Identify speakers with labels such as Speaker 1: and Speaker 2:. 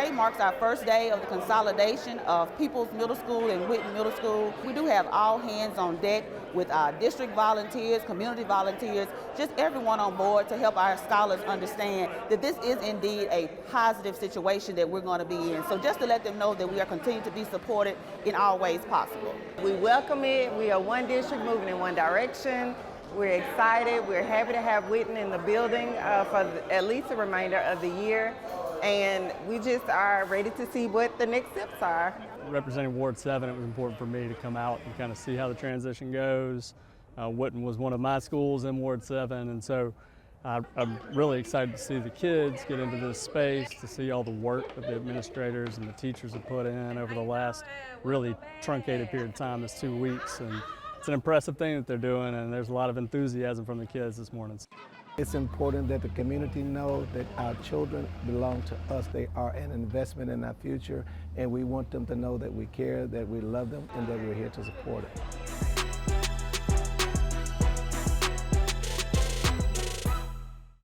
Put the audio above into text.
Speaker 1: Today marks our first day of the consolidation of Peeples Middle School and Whitten Middle School. We do have all hands on deck with our district volunteers, community volunteers, just everyone on board to help our scholars understand that this is indeed a positive situation that we're going to be in. So just to let them know that we are continuing to be supported in all ways possible.
Speaker 2: We welcome it. We are one district moving in one direction. We're excited. We're happy to have Whitten in the building for at least the remainder of the year. And we just are ready to see what the next steps are.
Speaker 3: Representing Ward 7, it was important for me to come out and kind of see how the transition goes. Whitten was one of my schools in Ward 7, and so I'm really excited to see the kids get into this space, to see all the work that the administrators and the teachers have put in over the last really truncated period of time, this 2 weeks. And it's an impressive thing that they're doing, and there's a lot of enthusiasm from the kids this morning.
Speaker 4: It's important that the community know that our children belong to us. They are an investment in our future, and we want them to know that we care, that we love them, and that we're here to support it.